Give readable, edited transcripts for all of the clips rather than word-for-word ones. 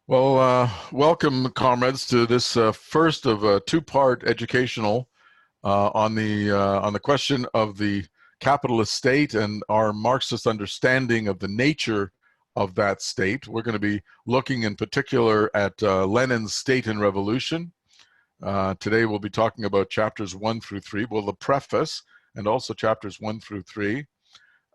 Welcome, comrades, to this first of a two-part educational on the question of the capitalist state and our Marxist understanding of the nature of that state. We're going to be looking in particular at Lenin's State and Revolution. Today we'll be talking about chapters 1 through 3, well, the preface, and also chapters 1 through 3.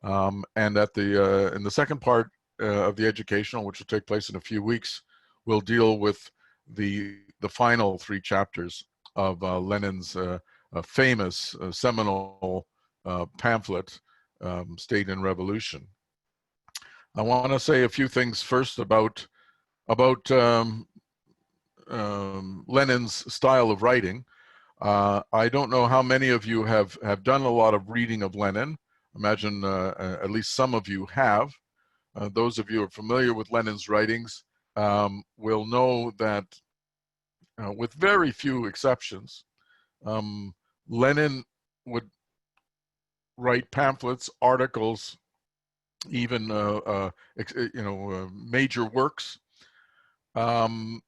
And in the second part of the educational, which will take place in a few weeks, we'll deal with the final 3 chapters of Lenin's famous seminal pamphlet, State and Revolution. I want to say a few things first about Lenin's style of writing. I don't know how many of you have done a lot of reading of Lenin. Imagine at least some of you have. Those of you who are familiar with Lenin's writings will know that with very few exceptions, Lenin would write pamphlets, articles, even major works, not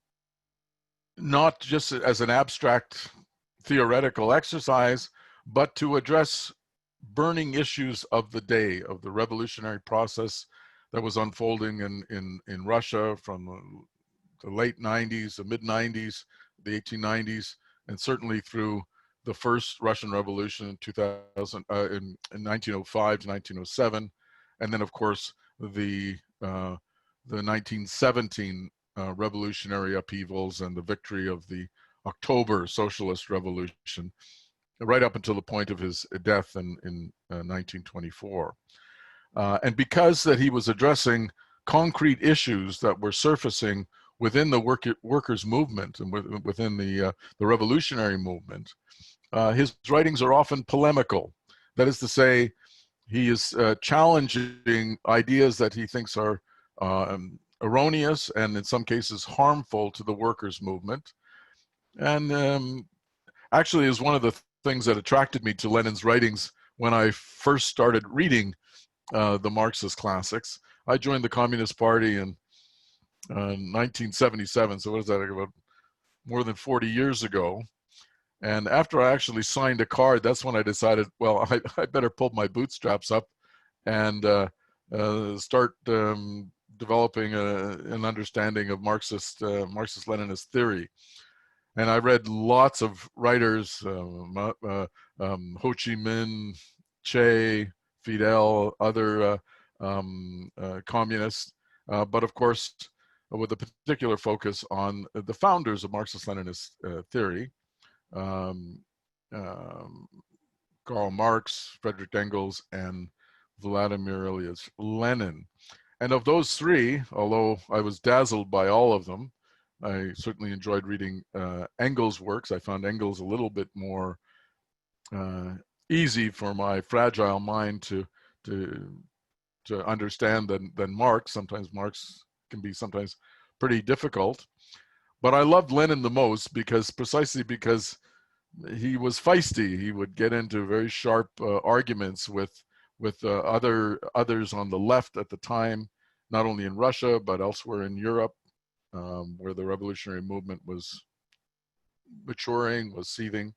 just as an abstract theoretical exercise, but to address burning issues of the day, of the revolutionary process that was unfolding in Russia from the late 90s, the mid 90s, the 1890s, and certainly through the first Russian Revolution in 1905 to 1907, and then of course the 1917 revolutionary upheavals and the victory of the October Socialist Revolution, right up until the point of his death in 1924. And because that he was addressing concrete issues that were surfacing within the workers' movement and within the revolutionary movement, his writings are often polemical. That is to say, he is challenging ideas that he thinks are erroneous and in some cases harmful to the workers' movement. And actually is one of the things that attracted me to Lenin's writings when I first started reading the Marxist classics. I joined the Communist Party in 1977, so what is that, about more than 40 years ago. And after I actually signed a card, that's when I decided, well, I better pull my bootstraps up and start developing an understanding of Marxist-Leninist theory. And I read lots of writers, Ho Chi Minh, Che, Fidel, other communists, but of course with a particular focus on the founders of Marxist-Leninist theory, Karl Marx, Friedrich Engels, and Vladimir Ilyich Lenin. And of those 3, although I was dazzled by all of them, I certainly enjoyed reading Engels' works. I found Engels a little bit more easy for my fragile mind to understand than Marx. Sometimes Marx can be sometimes pretty difficult. But I loved Lenin the most precisely because he was feisty. He would get into very sharp arguments with others on the left at the time, not only in Russia but elsewhere in Europe, where the revolutionary movement was maturing, was seething,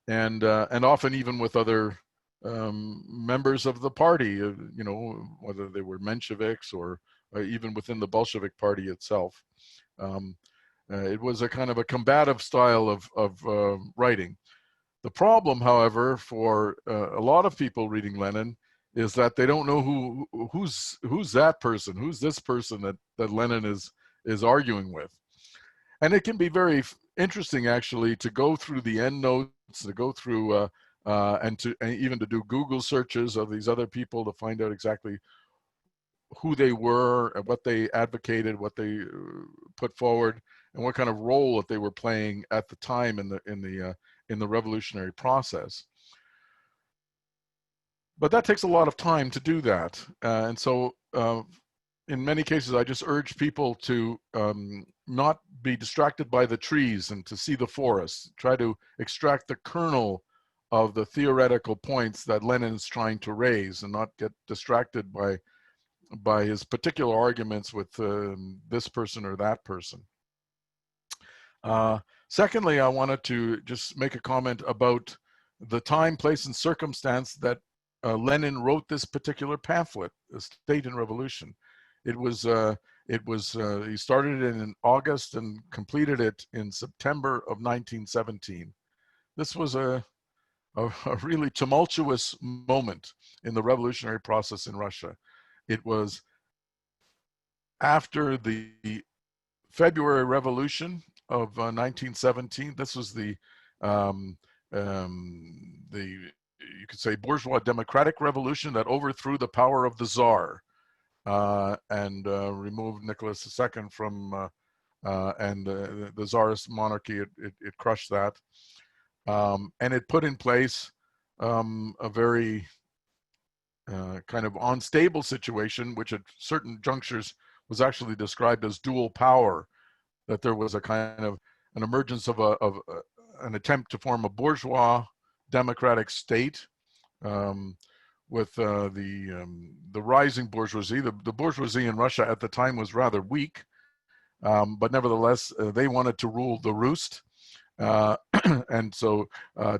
and often even with other members of the party, whether they were Mensheviks or even within the Bolshevik party itself. It was a kind of a combative style of writing. The problem, however, for a lot of people reading Lenin is that they don't know who's that person, who's this person that Lenin is arguing with. And it can be very interesting, actually, to go through the endnotes, to go through and even to do Google searches of these other people to find out exactly who they were and what they advocated, what they put forward, and what kind of role that they were playing at the time in the revolutionary process. But that takes a lot of time to do that, and so in many cases I just urge people to not be distracted by the trees and to see the forest. Try to extract the kernel of the theoretical points that Lenin is trying to raise and not get distracted by by his particular arguments with this person or that person. Secondly, I wanted to just make a comment about the time, place, and circumstance that Lenin wrote this particular pamphlet, State and Revolution. He started it in August and completed it in September of 1917. This was a really tumultuous moment in the revolutionary process in Russia. It was after the February Revolution of 1917. This was the you could say bourgeois democratic revolution that overthrew the power of the Tsar and removed Nicholas II from and the Tsarist monarchy. It crushed that, and it put in place a very kind of unstable situation, which at certain junctures was actually described as dual power. That there was a kind of an emergence of an attempt to form a bourgeois democratic state with the rising bourgeoisie. The bourgeoisie in Russia at the time was rather weak, but nevertheless they wanted to rule the roost, and so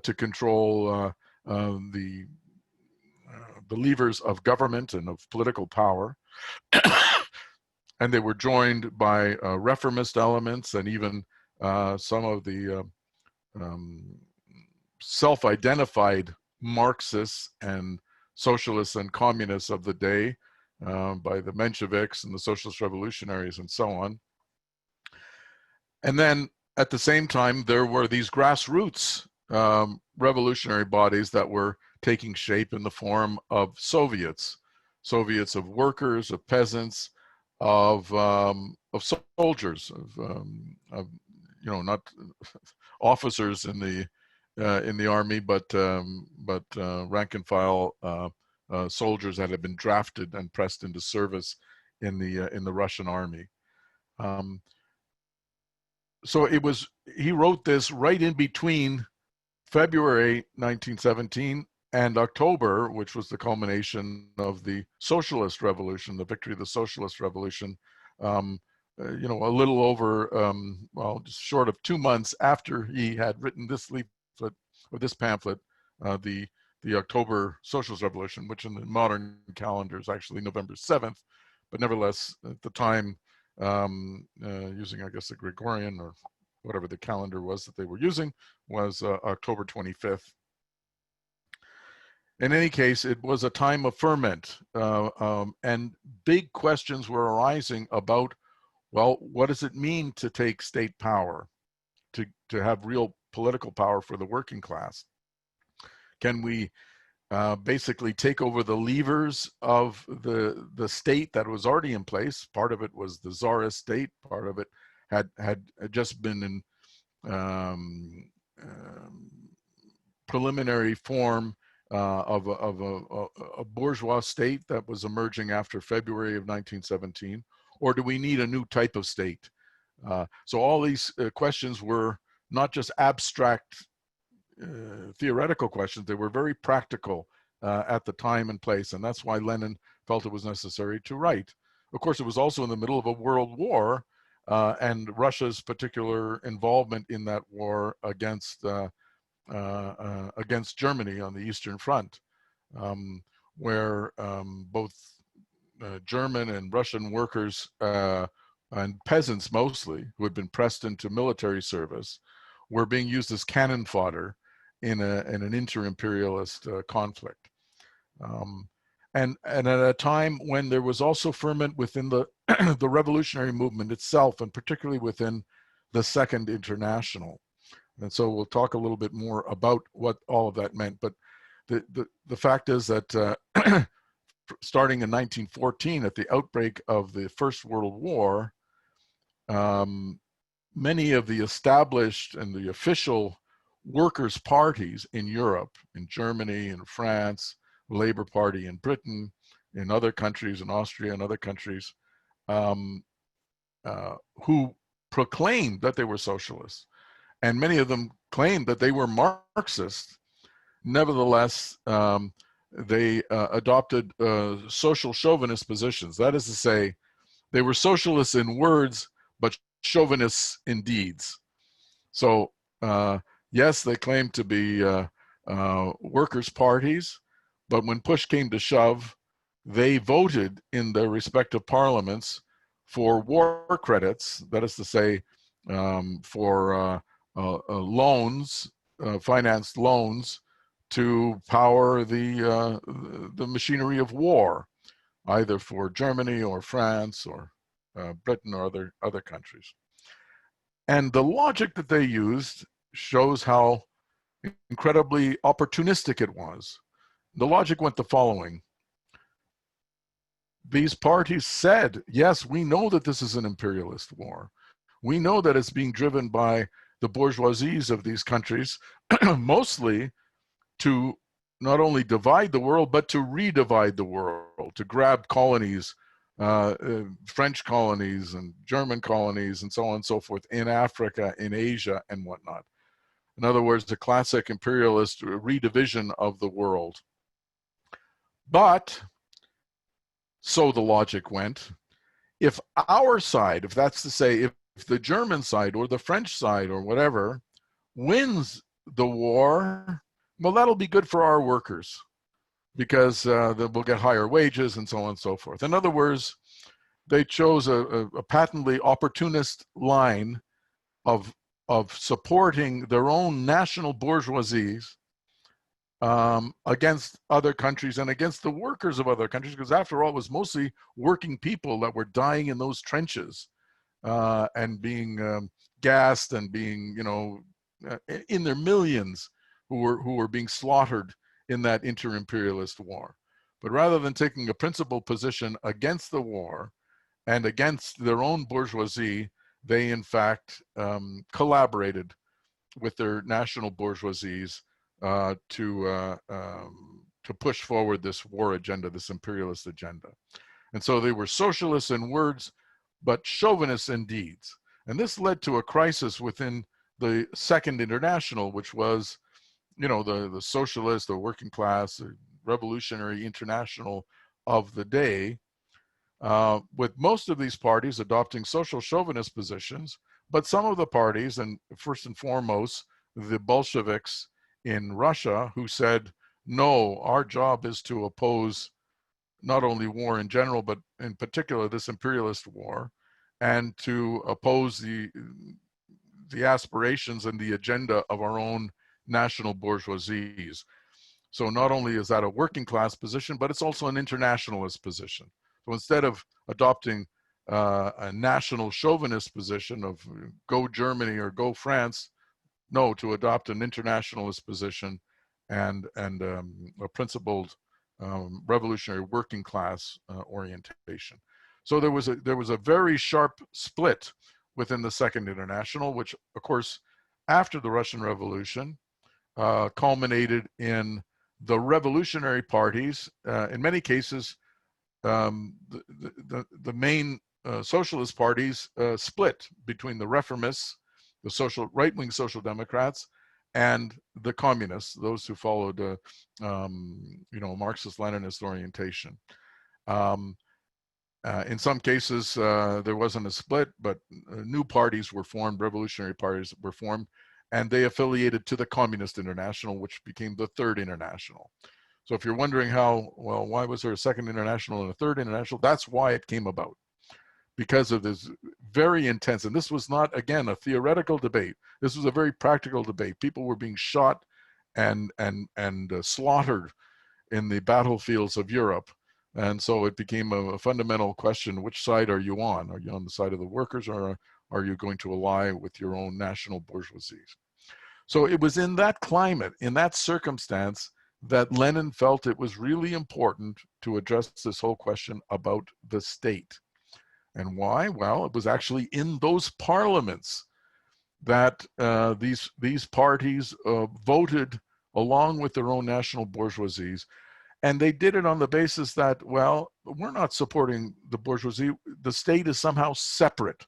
to control the levers of government and of political power. And they were joined by reformist elements and even some of the self-identified Marxists and socialists and communists of the day, by the Mensheviks and the socialist revolutionaries and so on. And then at the same time, there were these grassroots revolutionary bodies that were taking shape in the form of Soviets of workers, of peasants, of soldiers, of not officers in the army, but rank and file soldiers that had been drafted and pressed into service in the Russian army. So he wrote this right in between February 1917 and October, which was the culmination of the socialist revolution, the victory of the socialist revolution, a little over, just short of 2 months after he had written this leaflet or this pamphlet, the October socialist revolution, which in the modern calendar is actually November 7th, but nevertheless, at the time, using, I guess, the Gregorian or whatever the calendar was that they were using, was October 25th. In any case, it was a time of ferment, and big questions were arising about, well, what does it mean to take state power, to have real political power for the working class? Can we basically take over the levers of the state that was already in place? Part of it was the Tsarist state, part of it had just been in preliminary form of a bourgeois state that was emerging after February of 1917, or do we need a new type of state? So all these questions were not just abstract theoretical questions, they were very practical at the time and place, and that's why Lenin felt it was necessary to write. Of course, it was also in the middle of a world war, and Russia's particular involvement in that war against Germany on the Eastern Front, where both German and Russian workers and peasants mostly, who had been pressed into military service, were being used as cannon fodder in an inter-imperialist conflict. And at a time when there was also ferment within the the revolutionary movement itself, and particularly within the Second International. And so we'll talk a little bit more about what all of that meant. But the fact is that starting in 1914, at the outbreak of the First World War, many of the established and the official workers' parties in Europe, in Germany, in France, Labour Party in Britain, in other countries, in Austria and other countries, who proclaimed that they were socialists, and many of them claimed that they were Marxist, nevertheless they adopted social chauvinist positions. That is to say, they were socialists in words, but chauvinists in deeds. So yes, they claimed to be workers' parties, but when push came to shove, they voted in their respective parliaments for war credits. That is to say, for loans, financed loans to power the machinery of war, either for Germany or France or Britain or other countries. And the logic that they used shows how incredibly opportunistic it was. The logic went the following. These parties said, yes, we know that this is an imperialist war. We know that it's being driven by the bourgeoisies of these countries, mostly to not only divide the world, but to redivide the world, to grab colonies, French colonies and German colonies and so on and so forth in Africa, in Asia and whatnot. In other words, the classic imperialist redivision of the world. But, so the logic went, if our side, if that's to say, if the German side or the French side or whatever wins the war, well, that'll be good for our workers because we'll get higher wages and so on and so forth. In other words, they chose a patently opportunist line of supporting their own national bourgeoisies against other countries and against the workers of other countries, because after all, it was mostly working people that were dying in those trenches and being gassed and being, in their millions who were being slaughtered in that inter-imperialist war. But rather than taking a principled position against the war and against their own bourgeoisie, they in fact collaborated with their national bourgeoisies to push forward this war agenda, this imperialist agenda. And so they were socialists in words, but chauvinists in deeds. And this led to a crisis within the Second International, which was, the socialist, the working class, the revolutionary international of the day, with most of these parties adopting social chauvinist positions, but some of the parties, and first and foremost, the Bolsheviks in Russia, who said, no, our job is to oppose not only war in general, but in particular this imperialist war, and to oppose the aspirations and the agenda of our own national bourgeoisies. So not only is that a working class position, but it's also an internationalist position. So instead of adopting a national chauvinist position of go Germany or go France, no, to adopt an internationalist position and a principled revolutionary working class orientation. So there was a very sharp split within the Second International, which of course after the Russian Revolution culminated in the revolutionary parties, in many cases the main socialist parties split between the reformists, the right-wing social democrats, and the communists, those who followed Marxist-Leninist orientation. In some cases, there wasn't a split, but new parties were formed, revolutionary parties were formed, and they affiliated to the Communist International, which became the Third International. So if you're wondering why was there a Second International and a Third International, that's why it came about. Because of this very intense, and this was not, again, a theoretical debate. This was a very practical debate. People were being shot and slaughtered in the battlefields of Europe. And so it became a fundamental question, which side are you on? Are you on the side of the workers, or are you going to ally with your own national bourgeoisies? So it was in that climate, in that circumstance, that Lenin felt it was really important to address this whole question about the state. And why? Well, it was actually in those parliaments that these parties voted along with their own national bourgeoisies. And they did it on the basis that, well, we're not supporting the bourgeoisie. The state is somehow separate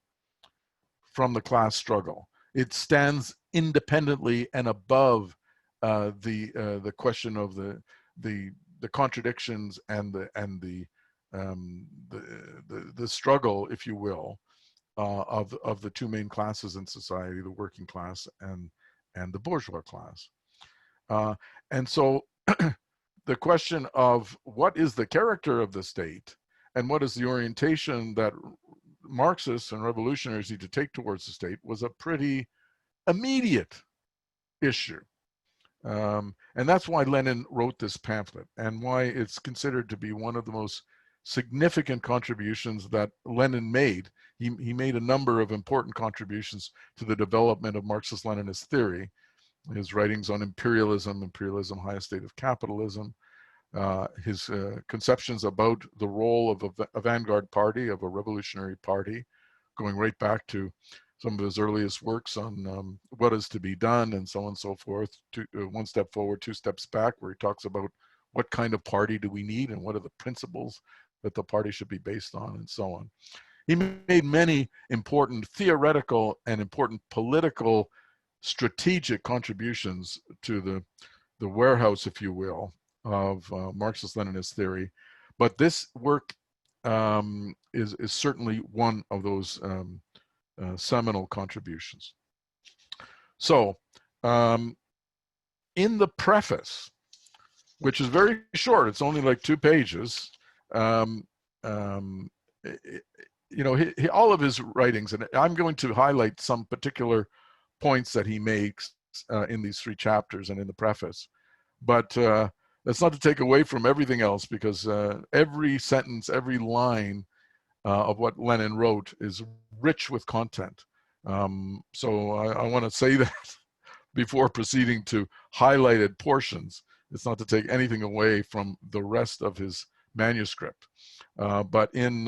from the class struggle. It stands independently and above the question of the the contradictions and the struggle, if you will, of the two main classes in society, the working class and the bourgeois class. And so the question of what is the character of the state and what is the orientation that Marxists and revolutionaries need to take towards the state was a pretty immediate issue. And that's why Lenin wrote this pamphlet and why it's considered to be one of the most significant contributions that Lenin made. He made a number of important contributions to the development of Marxist-Leninist theory. His writings on imperialism, highest state of capitalism, his conceptions about the role of a vanguard party, of a revolutionary party, going right back to some of his earliest works on what is to be done and so on and so forth, one step forward, two steps back, where he talks about what kind of party do we need and what are the principles that the party should be based on and so on. He made many important theoretical and important political strategic contributions to the warehouse, if you will, of Marxist-Leninist theory. But this work is certainly one of those seminal contributions. So in the preface, which is very short, it's only like 2 pages, you know, all of his writings, and I'm going to highlight some particular points that he makes in these 3 chapters and in the preface. But that's not to take away from everything else, because every sentence, every line of what Lenin wrote is rich with content. So I want to say that before proceeding to highlighted portions. It's not to take anything away from the rest of his manuscript. But in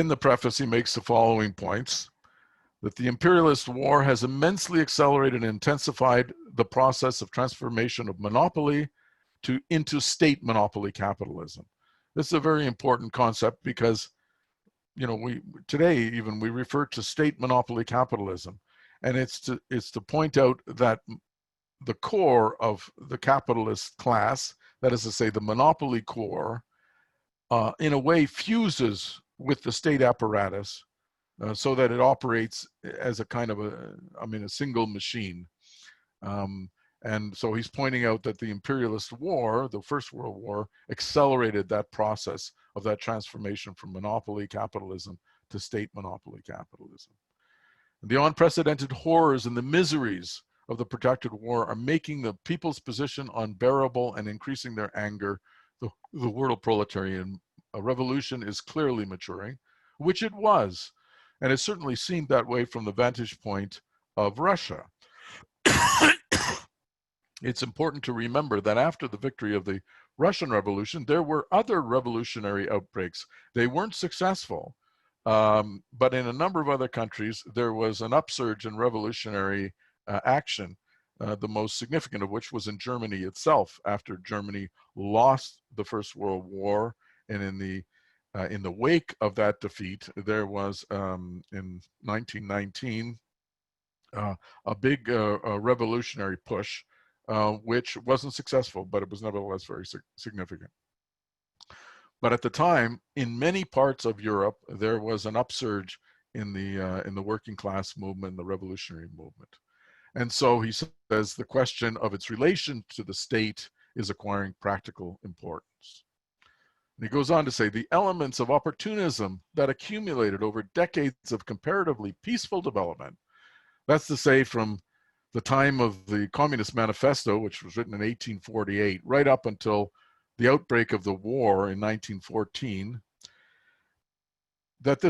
the preface, he makes the following points: that the imperialist war has immensely accelerated and intensified the process of transformation of monopoly into state monopoly capitalism. This is a very important concept because, you know, today even we refer to state monopoly capitalism, and it's to point out that the core of the capitalist class, that is to say the monopoly core, in a way fuses with the state apparatus so that it operates as a kind of a single machine. And so he's pointing out that the imperialist war, the First World War, accelerated that process of that transformation from monopoly capitalism to state monopoly capitalism. And the unprecedented horrors and the miseries of the protracted war are making the people's position unbearable and increasing their anger. The world proletarian revolution is clearly maturing, which it was, and it certainly seemed that way from the vantage point of Russia. It's important to remember that after the victory of the Russian Revolution, there were other revolutionary outbreaks. They weren't successful, but in a number of other countries, there was an upsurge in revolutionary action, the most significant of which was in Germany itself, after Germany lost the First World War. And in the wake of that defeat, there was, in 1919, a big revolutionary push, which wasn't successful, but it was nevertheless very significant. But at the time, in many parts of Europe, there was an upsurge in the working class movement, the revolutionary movement. And so he says the question of its relation to the state is acquiring practical importance. And he goes on to say the elements of opportunism that accumulated over decades of comparatively peaceful development, that's to say from the time of the Communist Manifesto, which was written in 1848, right up until the outbreak of the war in 1914, that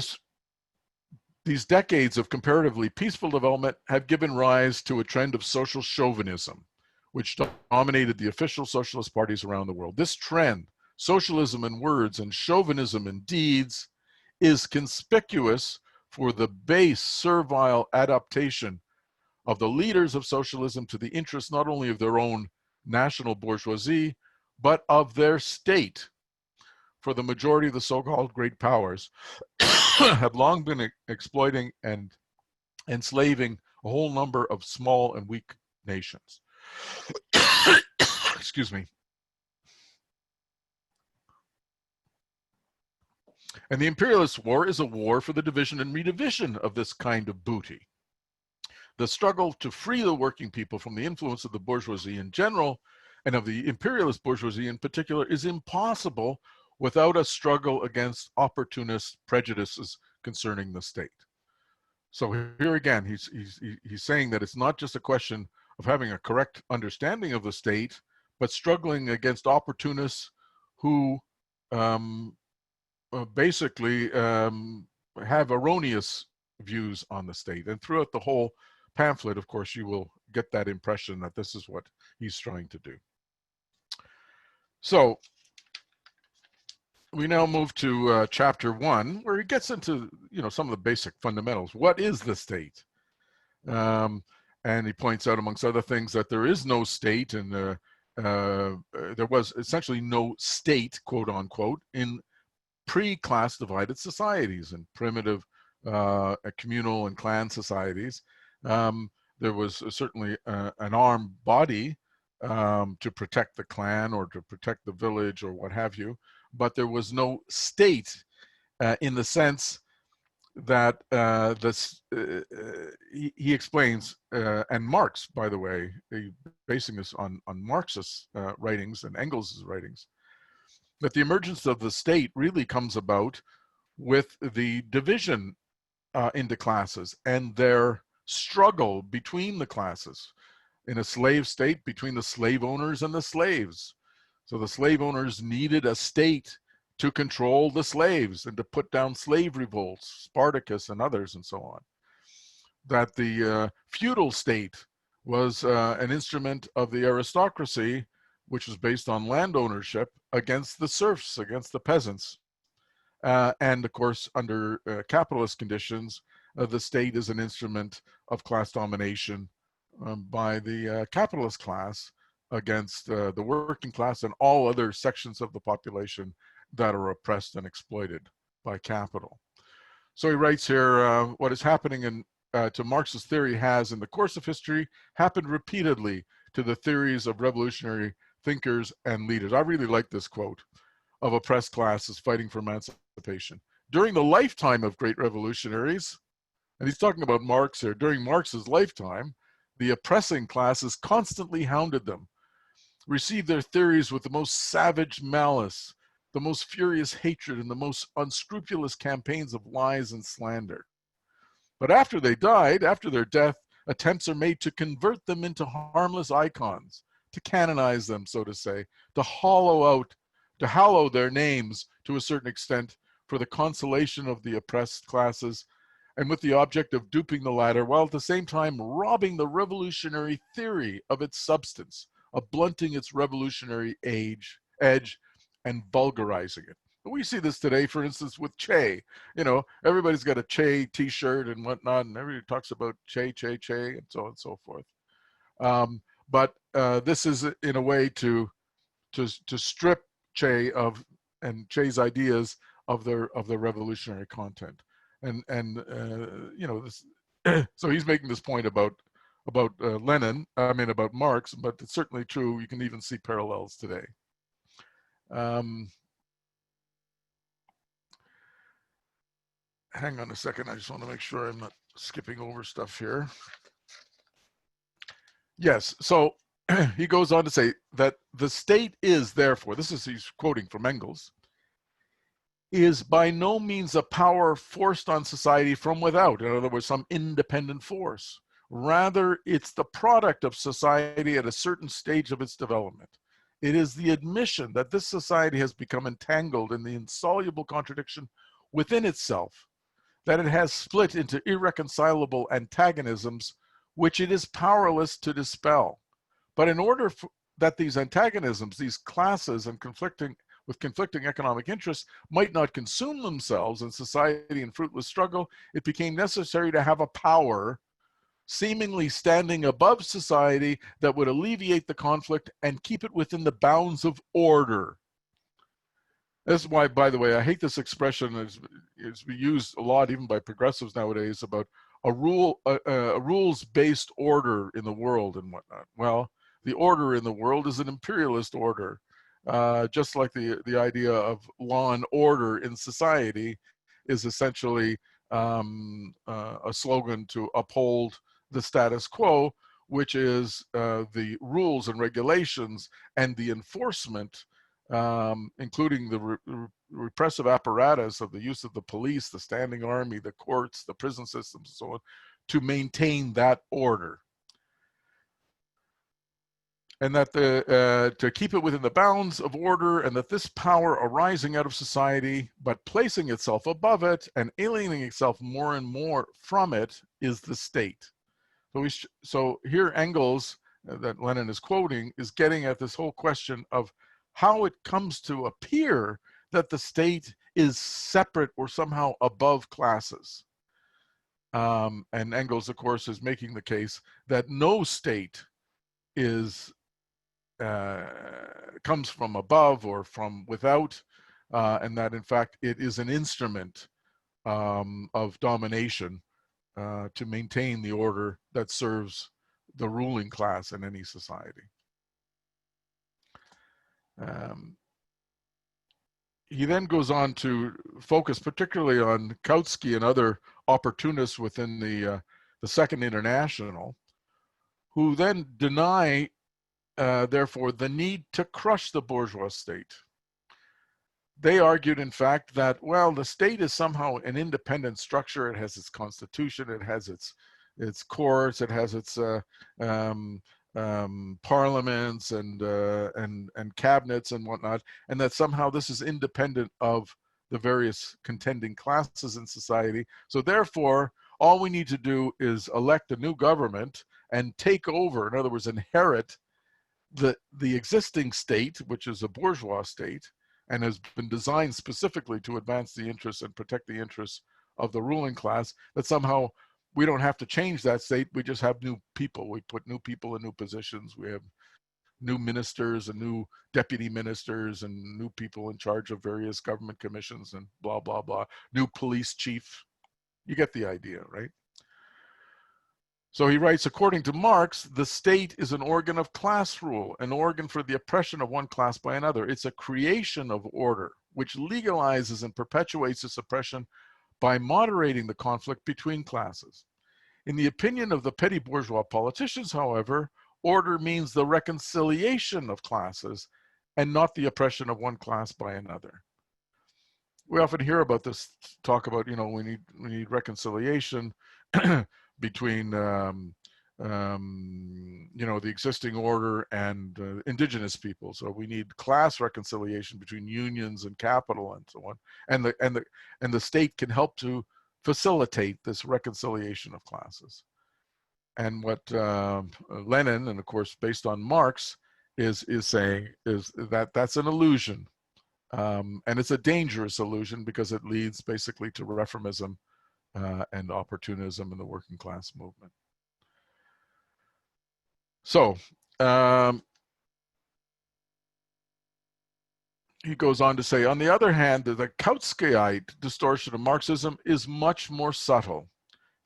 these decades of comparatively peaceful development have given rise to a trend of social chauvinism, which dominated the official socialist parties around the world. This trend, socialism in words and chauvinism in deeds, is conspicuous for the base servile adaptation of the leaders of socialism to the interests not only of their own national bourgeoisie, but of their state. For the majority of the so-called great powers have long been exploiting and enslaving a whole number of small and weak nations. Excuse me. And the imperialist war is a war for the division and redivision of this kind of booty. The struggle to free the working people from the influence of the bourgeoisie in general and of the imperialist bourgeoisie in particular is impossible without a struggle against opportunist prejudices concerning the state. So here again, he's saying that it's not just a question of having a correct understanding of the state, but struggling against opportunists who basically have erroneous views on the state. And throughout the whole pamphlet, of course, you will get that impression that this is what he's trying to do. So we now move to chapter 1, where he gets into some of the basic fundamentals. What is the state? And he points out, amongst other things, that there is no state, and there was essentially no state, quote unquote, in pre-class divided societies and primitive communal and clan societies. There was certainly an armed body to protect the clan or to protect the village or what have you, but there was no state in the sense that he explains, and Marx, by the way, basing this on Marxist writings and Engels' writings, that the emergence of the state really comes about with the division into classes and their struggle between the classes. In a slave state, between the slave owners and the slaves. So the slave owners needed a state to control the slaves and to put down slave revolts, Spartacus and others and so on. That the feudal state was an instrument of the aristocracy, which was based on land ownership, against the serfs, against the peasants. And of course, under capitalist conditions, the state is an instrument of class domination by the capitalist class against the working class and all other sections of the population that are oppressed and exploited by capital. So he writes here, what is happening to Marx's theory has, in the course of history, happened repeatedly to the theories of revolutionary thinkers and leaders. I really like this quote, of oppressed classes fighting for emancipation. During the lifetime of great revolutionaries, and he's talking about Marx here, during Marx's lifetime, the oppressing classes constantly hounded them, received their theories with the most savage malice, the most furious hatred, and the most unscrupulous campaigns of lies and slander. But after they died, after their death, attempts are made to convert them into harmless icons, to canonize them, so to say, to hallow their names to a certain extent for the consolation of the oppressed classes, and with the object of duping the latter, while at the same time robbing the revolutionary theory of its substance, of blunting its revolutionary edge, and vulgarizing it. We see this today, for instance, with Che. Everybody's got a Che t-shirt and whatnot, and everybody talks about Che, and so on and so forth. But this is in a way to strip Che and Che's ideas of their revolutionary content. And this, so he's making this point about Lenin, about Marx, but it's certainly true. You can even see parallels today. Hang on a second. I just want to make sure I'm not skipping over stuff here. Yes, so he goes on to say that the state is, therefore, he's quoting from Engels, is by no means a power forced on society from without. In other words, some independent force. Rather, it's the product of society at a certain stage of its development. It is the admission that this society has become entangled in the insoluble contradiction within itself, that it has split into irreconcilable antagonisms which it is powerless to dispel. But in order that these antagonisms, these classes and conflicting economic interests might not consume themselves in society in fruitless struggle, it became necessary to have a power seemingly standing above society that would alleviate the conflict and keep it within the bounds of order. That's why, by the way, I hate this expression. It's used a lot even by progressives nowadays about a rules-based order in the world and whatnot. Well, the order in the world is an imperialist order, just like the idea of law and order in society is essentially a slogan to uphold the status quo, which is the rules and regulations and the enforcement, including the repressive apparatus of the use of the police, the standing army, the courts, the prison systems, and so on, to maintain that order. And that to keep it within the bounds of order, and that this power arising out of society, but placing itself above it and alienating itself more and more from it, is the state. So here Engels, that Lenin is quoting, is getting at this whole question of how it comes to appear that the state is separate or somehow above classes. And Engels, of course, is making the case that no state is comes from above or from without, and that in fact it is an instrument of domination to maintain the order that serves the ruling class in any society. He then goes on to focus particularly on Kautsky and other opportunists within the Second International, who then deny therefore, the need to crush the bourgeois state. They argued, in fact, that, well, the state is somehow an independent structure. It has its constitution, it has its courts, it has its parliaments and cabinets and whatnot, and that somehow this is independent of the various contending classes in society. So therefore, all we need to do is elect a new government and take over, in other words, inherit the existing state, which is a bourgeois state, and has been designed specifically to advance the interests and protect the interests of the ruling class, that somehow we don't have to change that state, we just have new people. We put new people in new positions. We have new ministers and new deputy ministers and new people in charge of various government commissions and blah, blah, blah. New police chief. You get the idea, right? So he writes, according to Marx, the state is an organ of class rule, an organ for the oppression of one class by another. It's a creation of order, which legalizes and perpetuates this oppression by moderating the conflict between classes. In the opinion of the petty bourgeois politicians, however, order means the reconciliation of classes and not the oppression of one class by another. We often hear about this talk about, you know, we need reconciliation between you know, the existing order and indigenous people. So we need class reconciliation between unions and capital and so on. And the state can help to facilitate this reconciliation of classes. And what Lenin, and of course based on Marx, is saying is that that's an illusion. And it's a dangerous illusion because it leads basically to reformism and opportunism in the working class movement. So he goes on to say, on the other hand, the Kautskyite distortion of Marxism is much more subtle.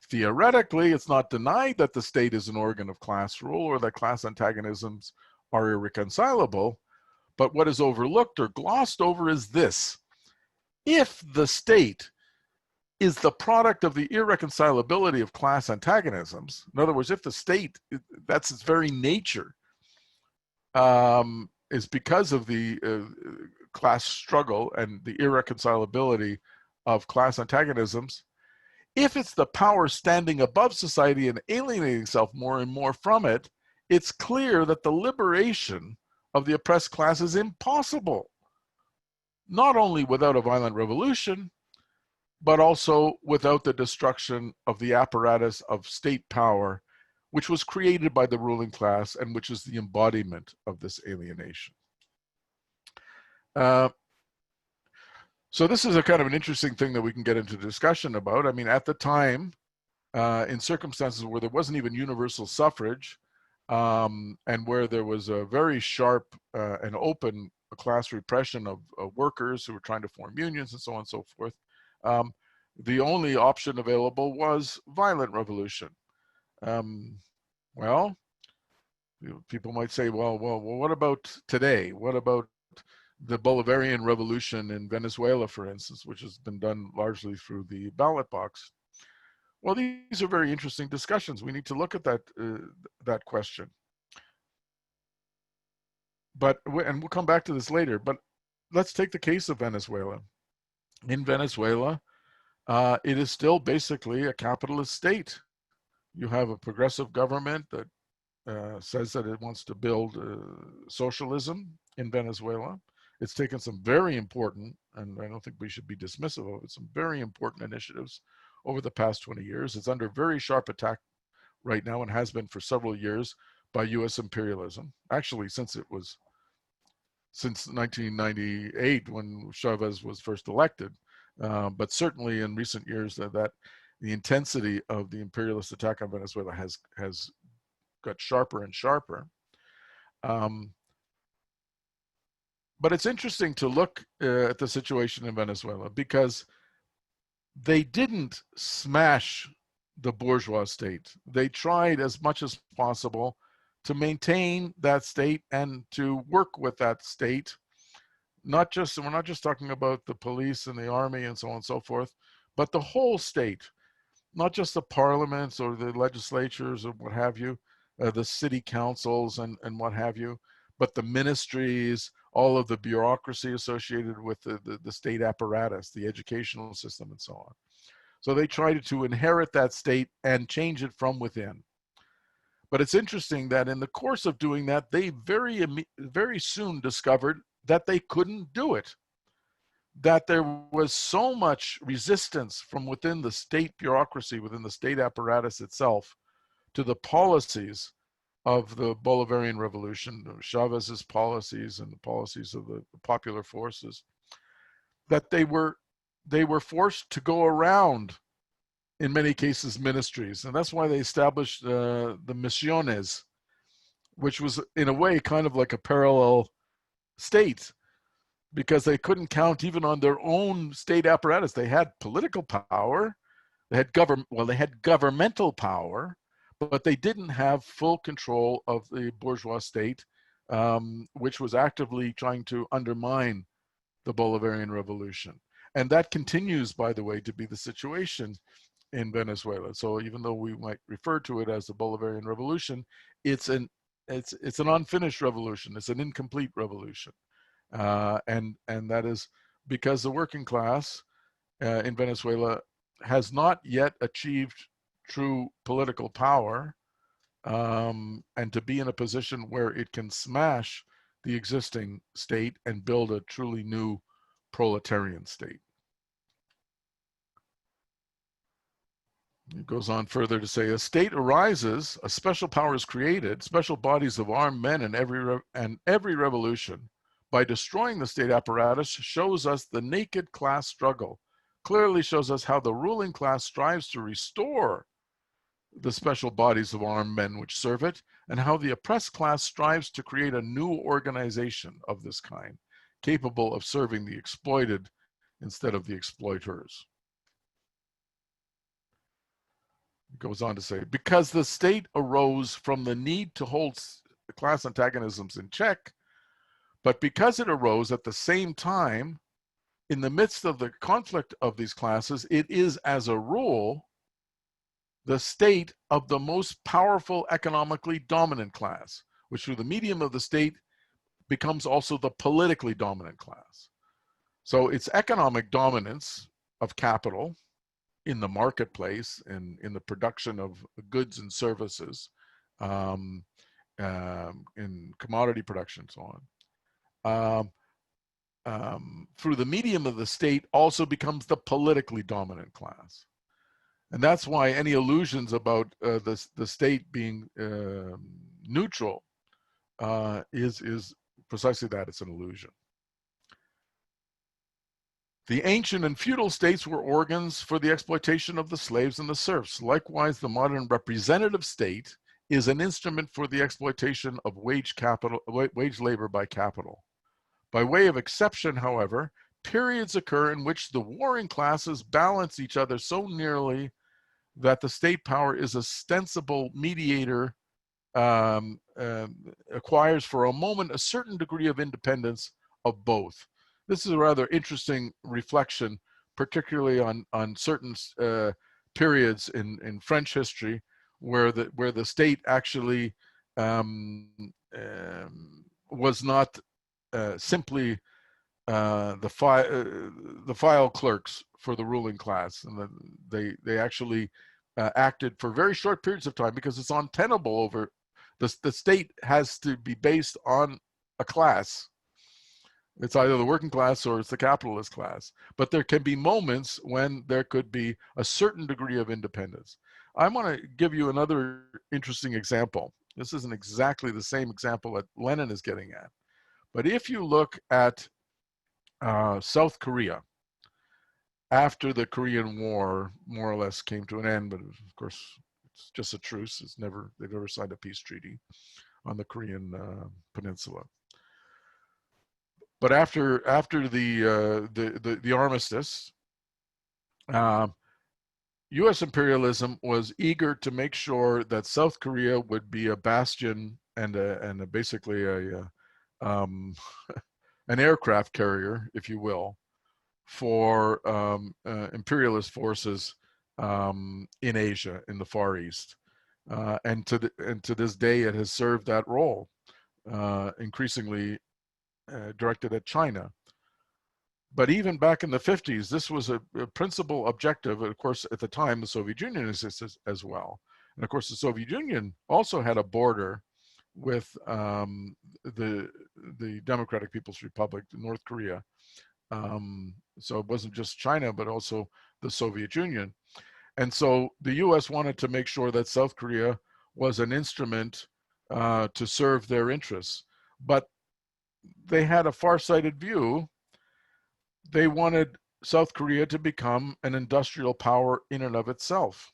Theoretically, it's not denied that the state is an organ of class rule or that class antagonisms are irreconcilable, but what is overlooked or glossed over is this: if the state is the product of the irreconcilability of class antagonisms, in other words, if the state, that's its very nature, is because of the class struggle and the irreconcilability of class antagonisms, if it's the power standing above society and alienating itself more and more from it, it's clear that the liberation of the oppressed class is impossible, not only without a violent revolution, but also without the destruction of the apparatus of state power, which was created by the ruling class and which is the embodiment of this alienation. So this is a kind of an interesting thing that we can get into discussion about. I mean, at the time, in circumstances where there wasn't even universal suffrage, and where there was a very sharp and open class repression of workers who were trying to form unions and so on and so forth, the only option available was violent revolution. Well, People might say, well, what about today? What about the Bolivarian revolution in Venezuela, for instance, which has been done largely through the ballot box? Well, these are very interesting discussions. We need to look at that question. And we'll come back to this later. But let's take the case of Venezuela. In Venezuela, it is still basically a capitalist state. You have a progressive government that says that it wants to build socialism in Venezuela. It's taken some very important, and I don't think we should be dismissive of it, some very important initiatives over the past 20 years. It's under very sharp attack right now and has been for several years by US imperialism. Actually, since 1998 when Chavez was first elected, but certainly in recent years that the intensity of the imperialist attack on Venezuela has got sharper and sharper. But it's interesting to look at the situation in Venezuela because they didn't smash the bourgeois state. They tried as much as possible to maintain that state and to work with that state. We're not just talking about the police and the army and so on and so forth, but the whole state, not just the parliaments or the legislatures or what have you, the city councils and what have you, but the ministries, all of the bureaucracy associated with the state apparatus, the educational system, and so on. So they tried to inherit that state and change it from within. But it's interesting that in the course of doing that, they very soon discovered that they couldn't do it, that there was so much resistance from within the state bureaucracy, within the state apparatus itself, to the policies of the Bolivarian Revolution, Chavez's policies and the policies of the popular forces, that they were forced to go around, in many cases, ministries. And that's why they established the misiones, which was in a way kind of like a parallel state, because they couldn't count even on their own state apparatus. They had political power, they had governmental power, but they didn't have full control of the bourgeois state, which was actively trying to undermine the Bolivarian Revolution. And that continues, by the way, to be the situation in Venezuela. So even though we might refer to it as the Bolivarian Revolution, it's an unfinished revolution. It's an incomplete revolution. And that is because the working class in Venezuela has not yet achieved true political power, and to be in a position where it can smash the existing state and build a truly new proletarian state. It goes on further to say, a state arises, a special power is created, special bodies of armed men, and every revolution, by destroying the state apparatus, shows us the naked class struggle, clearly shows us how the ruling class strives to restore the special bodies of armed men which serve it, and how the oppressed class strives to create a new organization of this kind, capable of serving the exploited instead of the exploiters. It goes on to say, because the state arose from the need to hold class antagonisms in check, but because it arose at the same time, in the midst of the conflict of these classes, it is, as a rule, the state of the most powerful economically dominant class, which through the medium of the state becomes also the politically dominant class. So it's economic dominance of capital in the marketplace and in the production of goods and services, in commodity production and so on. Through the medium of the state also becomes the politically dominant class. And that's why any illusions about the state being neutral is precisely that. It's an illusion. The ancient and feudal states were organs for the exploitation of the slaves and the serfs. Likewise, the modern representative state is an instrument for the exploitation of wage labor by capital. By way of exception, however, periods occur in which the warring classes balance each other so nearly that the state power is a ostensible mediator acquires for a moment a certain degree of independence of both. This is a rather interesting reflection, particularly on certain periods in French history where the state actually um, was not simply the file clerks for the ruling class, and they actually acted for very short periods of time because it's untenable over the state has to be based on a class. It's either the working class or it's the capitalist class. But there can be moments when there could be a certain degree of independence. I want to give you another interesting example. This isn't exactly the same example that Lenin is getting at. But if you look at South Korea, after the Korean War more or less came to an end, but of course it's just a truce. They've never signed a peace treaty on the Korean peninsula. But after the armistice, uh, U.S. imperialism was eager to make sure that South Korea would be a bastion and basically an aircraft carrier, if you will, for imperialist forces in Asia, in the Far East. And to this day, it has served that role, increasingly directed at China. But even back in the 50s, this was a principal objective. Of course, at the time, the Soviet Union existed as well. And of course, the Soviet Union also had a border with the Democratic People's Republic, North Korea. So it wasn't just China, but also the Soviet Union. And so the US wanted to make sure that South Korea was an instrument to serve their interests. But they had a far-sighted view. They wanted South Korea to become an industrial power in and of itself.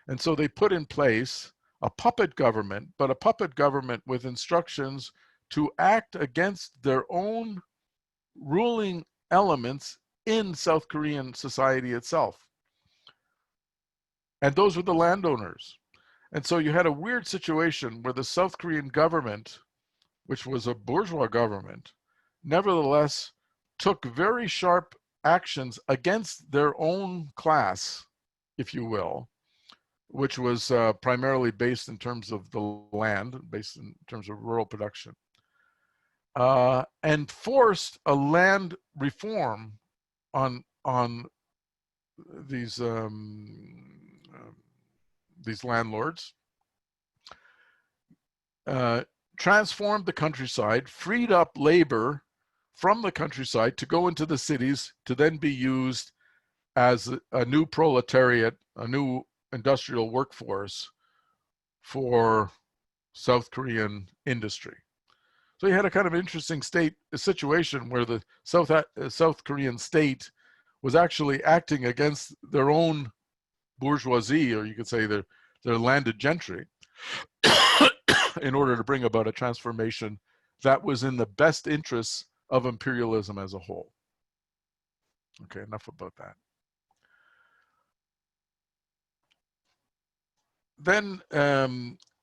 And so they put in place a puppet government, but a puppet government with instructions to act against their own ruling elements in South Korean society itself. And those were the landowners. And so you had a weird situation where the South Korean government, which was a bourgeois government, nevertheless took very sharp actions against their own class, if you will, which was primarily based in terms of the land, based in terms of rural production, and forced a land reform on these landlords, transformed the countryside, freed up labor from the countryside to go into the cities to then be used as a new proletariat, a new industrial workforce for South Korean industry. So you had a kind of interesting situation where the South Korean state was actually acting against their own bourgeoisie, or you could say their landed gentry, in order to bring about a transformation that was in the best interests of imperialism as a whole. Okay, enough about that. Then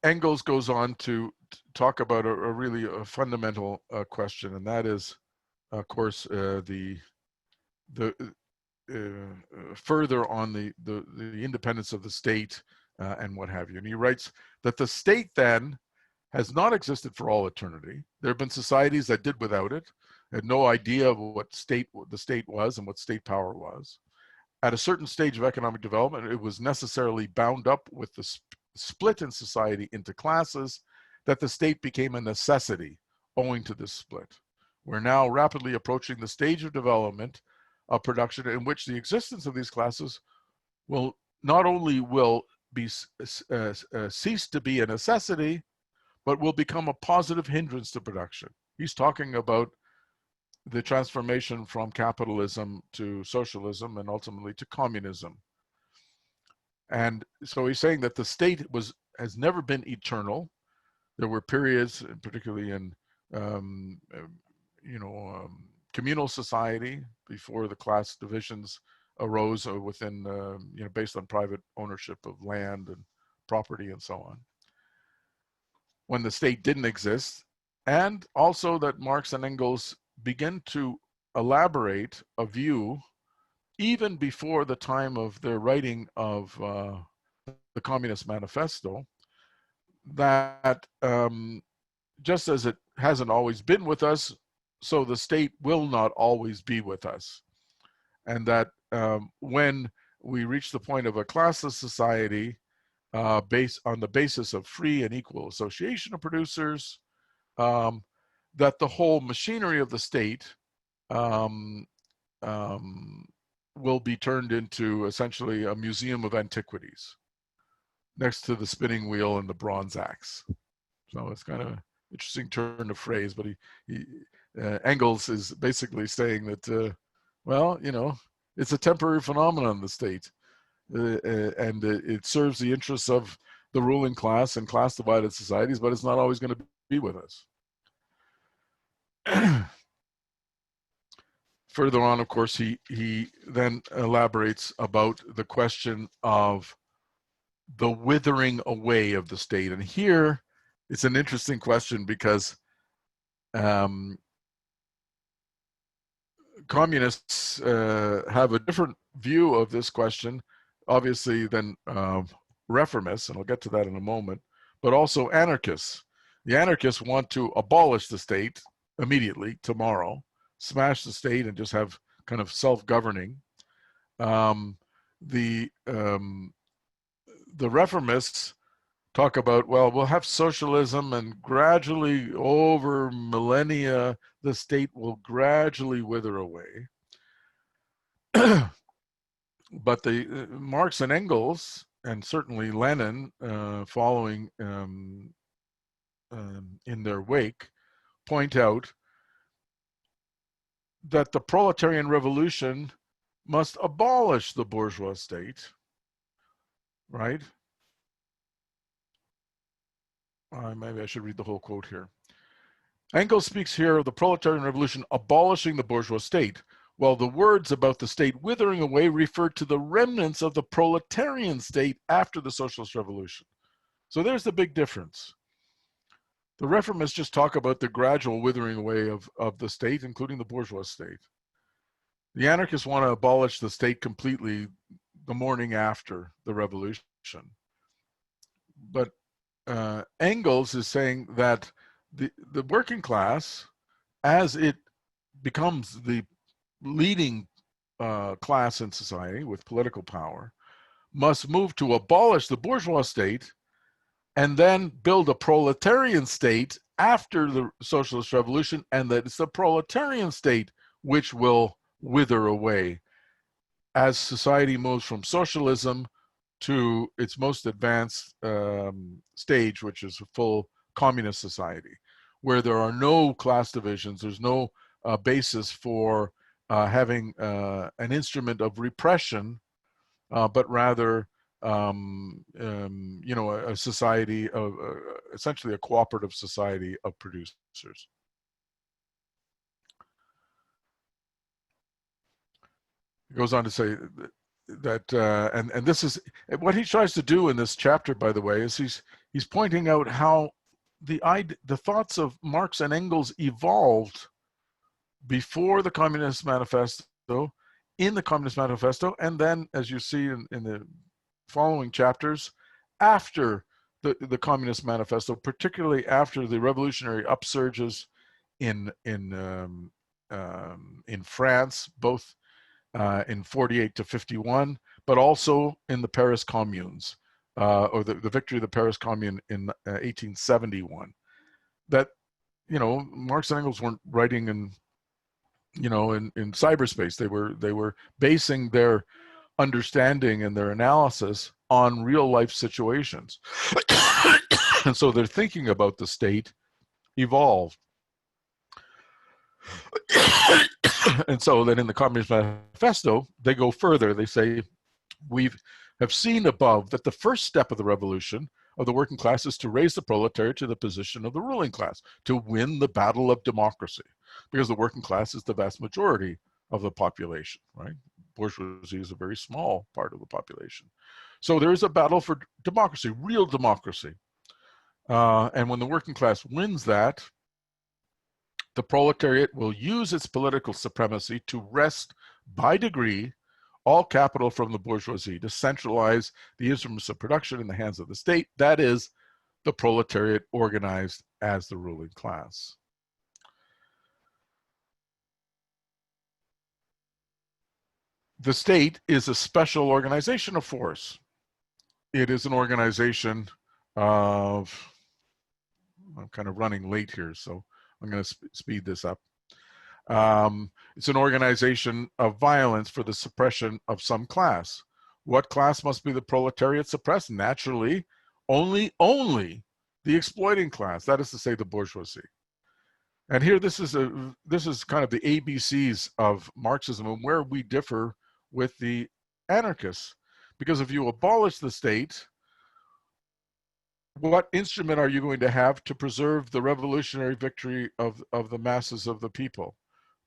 Engels goes on to talk about a really fundamental question, and that is, of course, the further on the independence of the state and what have you. And he writes that the state then has not existed for all eternity. There have been societies that did without it, had no idea of what the state was and what state power was. At a certain stage of economic development, it was necessarily bound up with the split in society into classes that the state became a necessity owing to this split. We're now rapidly approaching the stage of development of production in which the existence of these classes will not only will be cease to be a necessity, but will become a positive hindrance to production. He's talking about the transformation from capitalism to socialism and ultimately to communism. And so he's saying that the state has never been eternal. There were periods, particularly in communal society before the class divisions arose within, based on private ownership of land and property and so on. when the state didn't exist, and also that Marx and Engels begin to elaborate a view even before the time of their writing of the Communist Manifesto, that just as it hasn't always been with us, so the state will not always be with us. And that when we reach the point of a classless society based on the basis of free and equal association of producers, that the whole machinery of the state will be turned into essentially a museum of antiquities next to the spinning wheel and the bronze axe. So it's kind of an interesting turn of phrase, but Engels is basically saying that, well, you know, it's a temporary phenomenon, the state, and it serves the interests of the ruling class and class divided societies, but it's not always going to be with us. Further on, of course, he then elaborates about the question of the withering away of the state. And here, it's an interesting question because communists have a different view of this question, obviously, than reformists, and I'll get to that in a moment, but also anarchists. The anarchists want to abolish the state immediately, tomorrow, smash the state and just have kind of self-governing. The reformists talk about, well, we'll have socialism, and gradually over millennia, the state will gradually wither away. But the Marx and Engels, and certainly Lenin, following in their wake, point out that the proletarian revolution must abolish the bourgeois state, right? Maybe I should read the whole quote here. Engels speaks here of the proletarian revolution abolishing the bourgeois state, while the words about the state withering away refer to the remnants of the proletarian state after the socialist revolution. So there's the big difference. The reformists just talk about the gradual withering away of the state, including the bourgeois state. The anarchists want to abolish the state completely the morning after the revolution. But Engels is saying that the working class, as it becomes the leading class in society with political power, must move to abolish the bourgeois state and then build a proletarian state after the socialist revolution, and that it's the proletarian state which will wither away as society moves from socialism to its most advanced stage, which is a full communist society, where there are no class divisions, there's no basis for having an instrument of repression, but rather you know, a society of essentially a cooperative society of producers. He goes on to say that and this is what he tries to do in this chapter, by the way, is he's pointing out how the thoughts of Marx and Engels evolved before the Communist Manifesto, in the Communist Manifesto, and then, as you see in the following chapters, after the Communist Manifesto, particularly after the revolutionary upsurges in France, both in 48 to 51, but also in the Paris Communes, or the victory of the Paris Commune in 1871. That, you know, Marx and Engels weren't writing in, you know, in cyberspace. They were basing their understanding and their analysis on real life situations. And so their thinking about the state evolved. And so then in the Communist Manifesto, they go further. They say, we have seen above that the first step of the revolution of the working class is to raise the proletariat to the position of the ruling class, to win the battle of democracy, because the working class is the vast majority of the population, right? Bourgeoisie is a very small part of the population. So there is a battle for democracy, real democracy. And when the working class wins that, the proletariat will use its political supremacy to wrest by degree all capital from the bourgeoisie, to centralize the instruments of production in the hands of the state. That is, the proletariat organized as the ruling class. The state is a special organization of force. It is an organization of, I'm kind of running late here, so I'm going to speed this up. It's an organization of violence for the suppression of some class. What class must be the proletariat suppressed? Naturally, only the exploiting class, that is to say, the bourgeoisie. And here, this is kind of the ABCs of Marxism and where we differ with the anarchists. Because if you abolish the state, what instrument are you going to have to preserve the revolutionary victory of the masses of the people?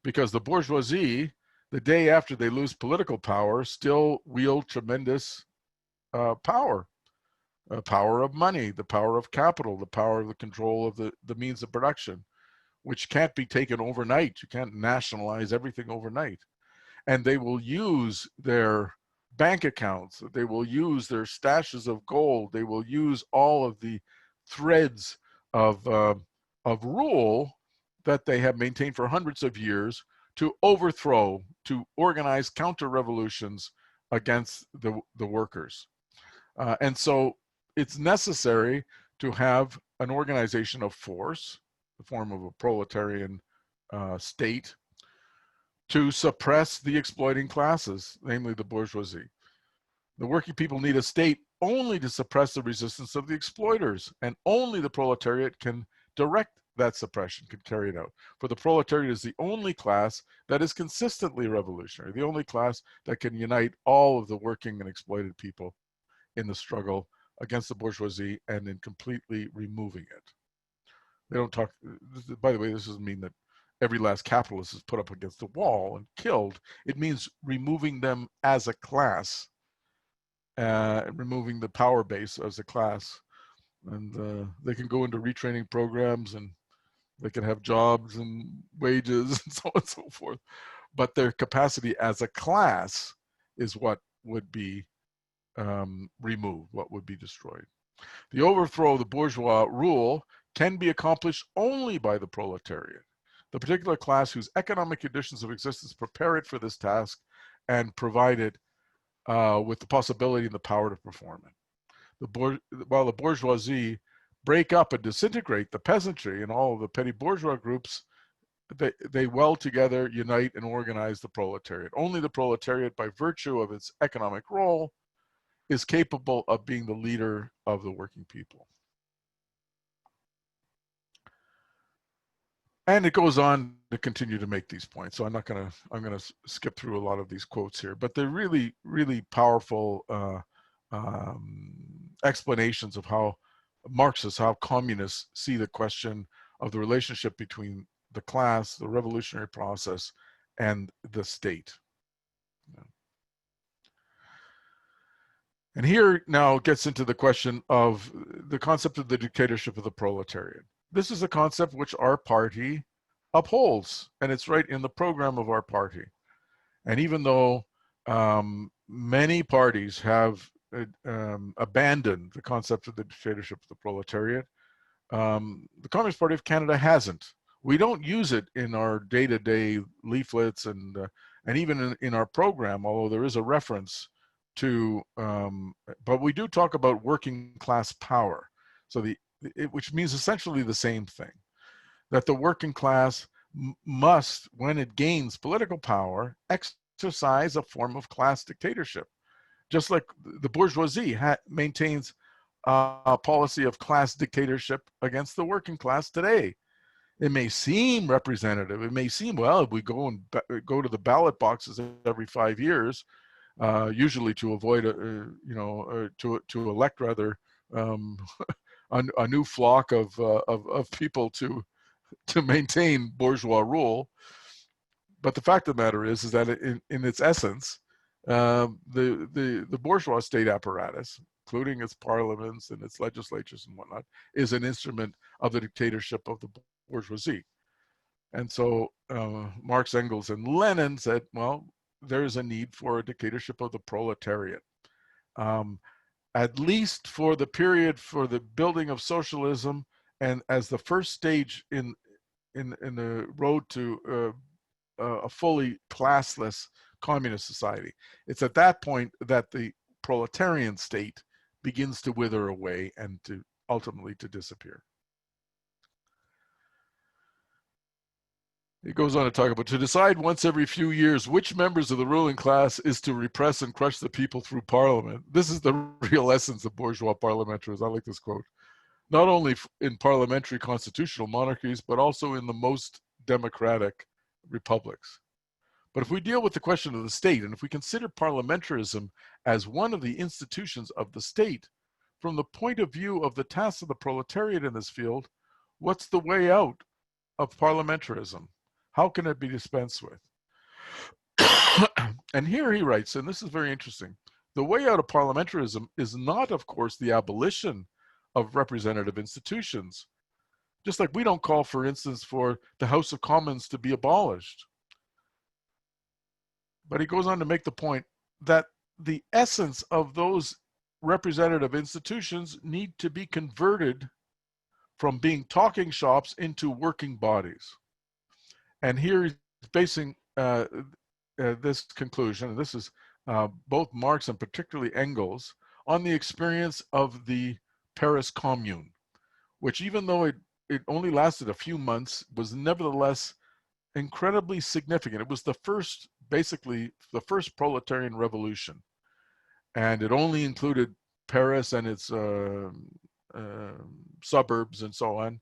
Because the bourgeoisie, the day after they lose political power, still wield tremendous power. Power of money, the power of capital, the power of the control of the means of production, which can't be taken overnight. You can't nationalize everything overnight. And they will use their bank accounts, they will use their stashes of gold, they will use all of the threads of rule that they have maintained for hundreds of years to overthrow, to organize counter-revolutions against the workers. And so it's necessary to have an organization of force, the form of a proletarian state, to suppress the exploiting classes, namely the bourgeoisie. The working people need a state only to suppress the resistance of the exploiters, and only the proletariat can direct that suppression, can carry it out. For the proletariat is the only class that is consistently revolutionary, the only class that can unite all of the working and exploited people in the struggle against the bourgeoisie and in completely removing it. They don't talk, by the way, this doesn't mean that every last capitalist is put up against the wall and killed. It means removing them as a class, removing the power base as a class. And they can go into retraining programs and they can have jobs and wages and so on and so forth. But their capacity as a class is what would be removed, what would be destroyed. The overthrow of the bourgeois rule can be accomplished only by the proletariat, the particular class whose economic conditions of existence prepare it for this task and provide it with the possibility and the power to perform it. While the bourgeoisie break up and disintegrate the peasantry and all of the petty bourgeois groups, they well together unite and organize the proletariat. Only the proletariat, by virtue of its economic role, is capable of being the leader of the working people. And it goes on to continue to make these points. So I'm going to skip through a lot of these quotes here, but they're really, really powerful explanations of how Marxists, how communists see the question of the relationship between the class, the revolutionary process, and the state. And here now gets into the question of the concept of the dictatorship of the proletariat. This is a concept which our party upholds, and it's right in the program of our party. And even though many parties have abandoned the concept of the dictatorship of the proletariat, the Communist Party of Canada hasn't. We don't use it in our day-to-day leaflets and even in our program, although there is a reference to, but we do talk about working class power. So which means essentially the same thing, that the working class must, when it gains political power, exercise a form of class dictatorship. Just like the bourgeoisie maintains a policy of class dictatorship against the working class today. It may seem representative. It may seem, well, if we go to the ballot boxes every 5 years, usually to avoid, to elect rather a new flock of people to maintain bourgeois rule. But the fact of the matter is that in its essence, the bourgeois state apparatus including its parliaments and its legislatures and whatnot, is an instrument of the dictatorship of the bourgeoisie. And so Marx, Engels, and Lenin said, well, there's a need for a dictatorship of the proletariat. At least for the period for the building of socialism, and as the first stage in the road to a fully classless communist society. It's at that point that the proletarian state begins to wither away and to ultimately to disappear. He goes on to talk about, to decide once every few years which members of the ruling class is to repress and crush the people through parliament. This is the real essence of bourgeois parliamentarism. I like this quote. Not only in parliamentary constitutional monarchies, but also in the most democratic republics. But if we deal with the question of the state, and if we consider parliamentarism as one of the institutions of the state, from the point of view of the tasks of the proletariat in this field, what's the way out of parliamentarism? How can it be dispensed with? And here he writes, and this is very interesting, the way out of parliamentarism is not, of course, the abolition of representative institutions. Just like we don't call, for instance, for the House of Commons to be abolished. But he goes on to make the point that the essence of those representative institutions need to be converted from being talking shops into working bodies. And here he's basing this conclusion, and this is both Marx and particularly Engels, on the experience of the Paris Commune, which, even though it only lasted a few months, was nevertheless incredibly significant. It was the first, basically, the first proletarian revolution. And it only included Paris and its suburbs and so on.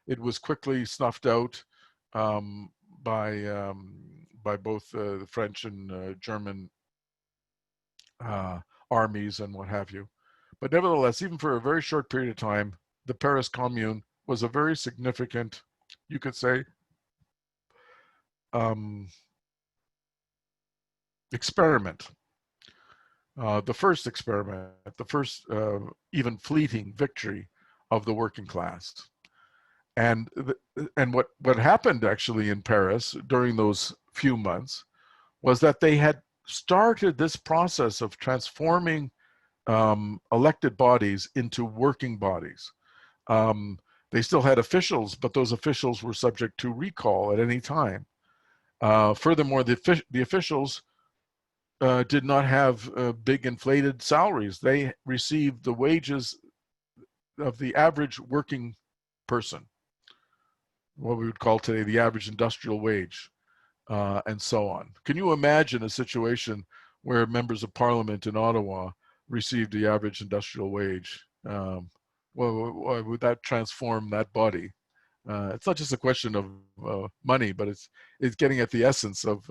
It was quickly snuffed out by both the French and German armies and what have you. But nevertheless, even for a very short period of time, the Paris Commune was a very significant, you could say, experiment. The first experiment, the first even fleeting victory of the working class. And what happened actually in Paris during those few months was that they had started this process of transforming elected bodies into working bodies. They still had officials, but those officials were subject to recall at any time. Furthermore, the officials did not have big inflated salaries. They received the wages of the average working person, what we would call today the average industrial wage, and so on. Can you imagine a situation where members of parliament in Ottawa received the average industrial wage? Well, would that transform that body? It's not just a question of money, but it's getting at the essence of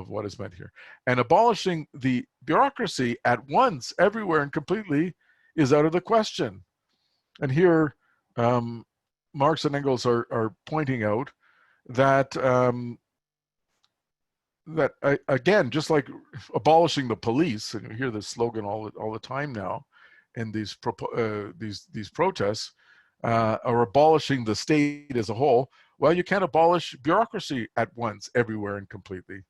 what is meant here. And abolishing the bureaucracy at once, everywhere and completely, is out of the question. And here, Marx and Engels are pointing out that again, just like abolishing the police, and you hear this slogan all the time now in these protests, or abolishing the state as a whole. Well, you can't abolish bureaucracy at once, everywhere, and completely.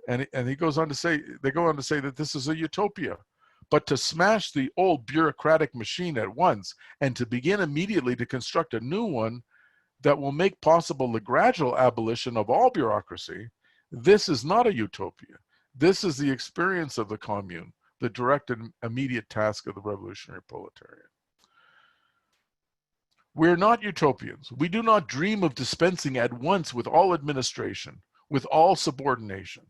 And he goes on to say, they go on to say that this is a utopia. But to smash the old bureaucratic machine at once and to begin immediately to construct a new one that will make possible the gradual abolition of all bureaucracy, this is not a utopia. This is the experience of the commune, the direct and immediate task of the revolutionary proletariat. We're not utopians. We do not dream of dispensing at once with all administration, with all subordination.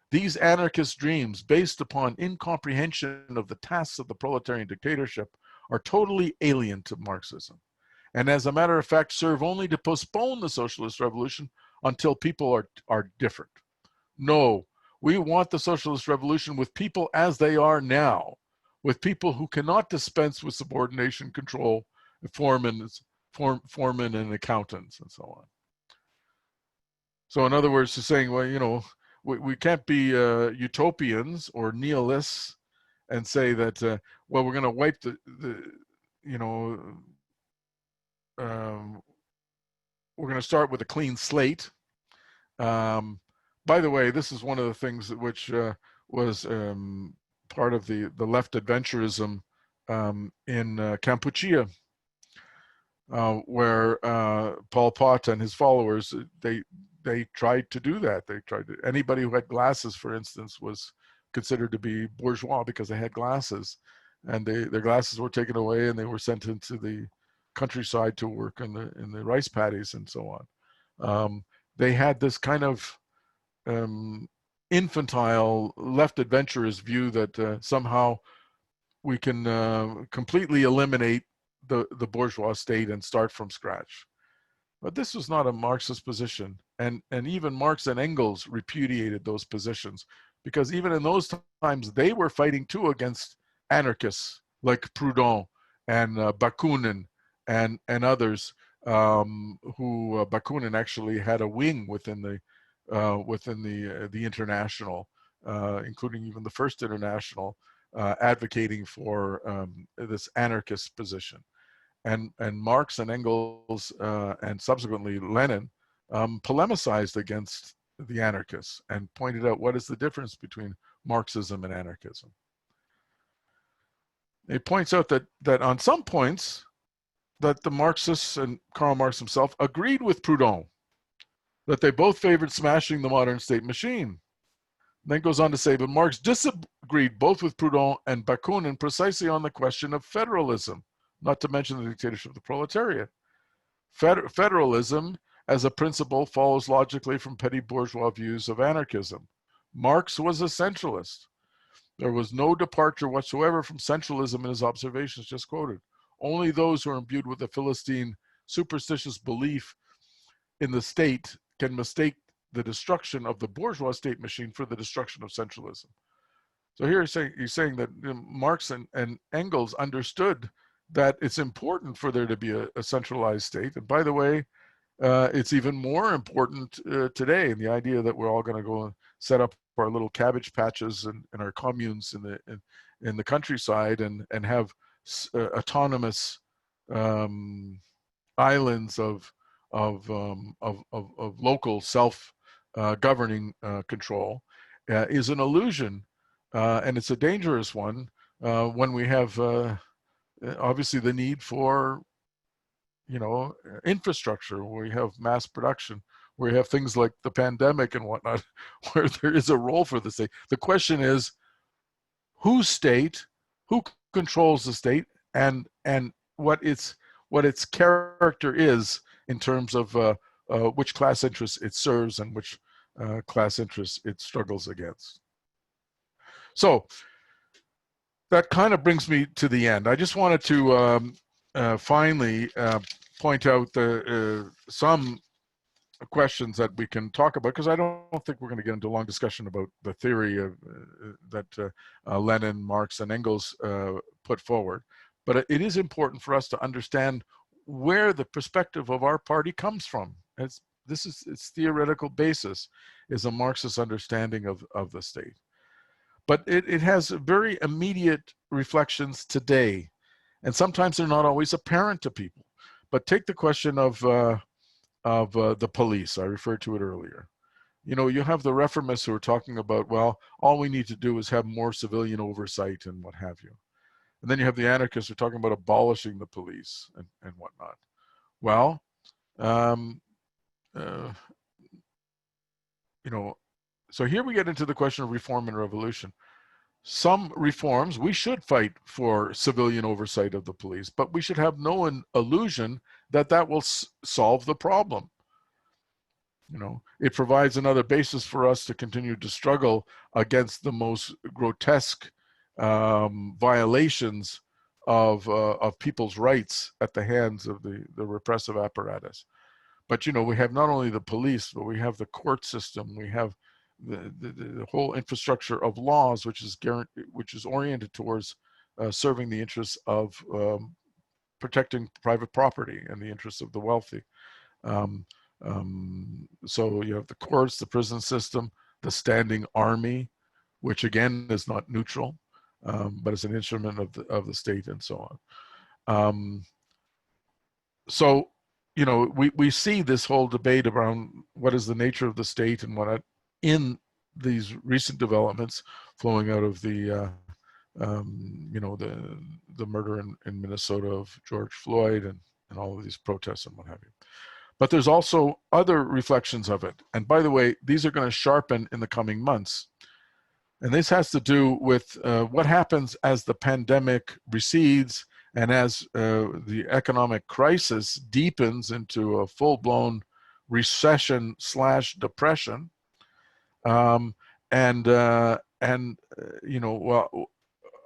These anarchist dreams, based upon incomprehension of the tasks of the proletarian dictatorship, are totally alien to Marxism, and as a matter of fact, serve only to postpone the socialist revolution until people are different. No, we want the socialist revolution with people as they are now, with people who cannot dispense with subordination, control, foremen and accountants, and so on. So in other words, to saying, well, you know, we can't be utopians or nihilists and say that, well, we're going to wipe you know, um, we're going to start with a clean slate. By the way, this is one of the things which was part of the left adventurism in Kampuchea, where Pol Pot and his followers, they tried to do that. They tried to, anybody who had glasses, for instance, was considered to be bourgeois because they had glasses, and their glasses were taken away and they were sent into the countryside to work in the rice paddies and so on. They had this kind of infantile left adventurous view that somehow we can completely eliminate the bourgeois state and start from scratch. But this was not a Marxist position. And even Marx and Engels repudiated those positions, because even in those times, they were fighting too against anarchists like Proudhon and Bakunin and others, who Bakunin actually had a wing within the International, including even the First International, advocating for this anarchist position. And Marx and Engels and subsequently Lenin polemicized against the anarchists and pointed out what is the difference between Marxism and anarchism. It points out that on some points that the Marxists and Karl Marx himself agreed with Proudhon, that they both favored smashing the modern state machine. Then goes on to say, but Marx disagreed both with Proudhon and Bakunin precisely on the question of federalism, not to mention the dictatorship of the proletariat. Federalism as a principle follows logically from petty bourgeois views of anarchism. Marx was a centralist. There was no departure whatsoever from centralism in his observations just quoted. Only those who are imbued with a Philistine superstitious belief in the state can mistake the destruction of the bourgeois state machine for the destruction of centralism. So here he's saying that Marx and Engels understood that it's important for there to be a centralized state. And by the way, it's even more important today, in the idea that we're all going to go and set up our little cabbage patches and our communes in the countryside and have autonomous islands of local self-governing control is an illusion, and it's a dangerous one when we have obviously the need for infrastructure, where we have mass production, where we have things like the pandemic and whatnot, where there is a role for the state. The question is, whose state, who controls the state, and what its character is in terms of which class interests it serves and which class interests it struggles against. So that kind of brings me to the end. I just wanted to finally point out some questions that we can talk about, because I don't think we're going to get into a long discussion about the theory of that Lenin, Marx, and Engels put forward. But it is important for us to understand where the perspective of our party comes from. Its theoretical basis is a Marxist understanding of the state. But it has very immediate reflections today. And sometimes they're not always apparent to people. But take the question of the police. I referred to it earlier. You have the reformists who are talking about, well, all we need to do is have more civilian oversight and what have you. And then you have the anarchists who are talking about abolishing the police and whatnot. Well, so here we get into the question of reform and revolution. Some reforms, we should fight for civilian oversight of the police, but we should have no illusion that that will solve the problem. It provides another basis for us to continue to struggle against the most grotesque violations of people's rights at the hands of the repressive apparatus. But we have not only the police, but we have the court system. We have the whole infrastructure of laws, which is oriented towards serving the interests of protecting private property and the interests of the wealthy. So you have the courts, the prison system, the standing army, which again is not neutral. but it's an instrument of the state and so on. So, you know, we see this whole debate around what is the nature of the state and what in these recent developments flowing out of the you know, the murder in Minnesota of George Floyd and all of these protests and what have you. But there's also other reflections of it. And by the way, these are going to sharpen in the coming months. And this has to do with what happens as the pandemic recedes and as the economic crisis deepens into a full-blown recession / depression. You know, well,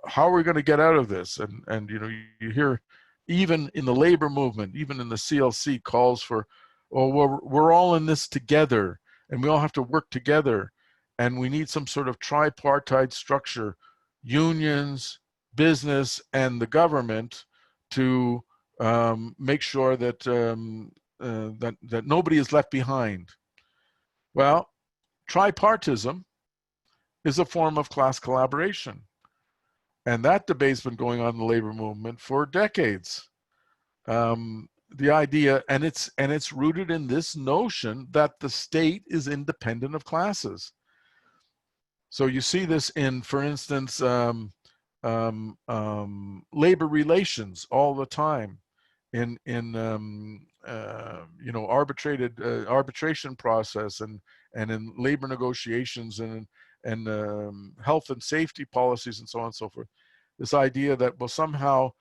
how are we going to get out of this? And you know, you hear even in the labor movement, even in the CLC, calls for, oh, well, we're all in this together and we all have to work together, and we need some sort of tripartite structure, unions, business, and the government, to make sure that that nobody is left behind. Well, tripartism is a form of class collaboration. And that debate's been going on in the labor movement for decades. The idea, and it's rooted in this notion that the state is independent of classes. So you see this in, for instance, labor relations all the time, in you know, arbitration process, and in labor negotiations, and health and safety policies and so on and so forth. This idea that, well, somehow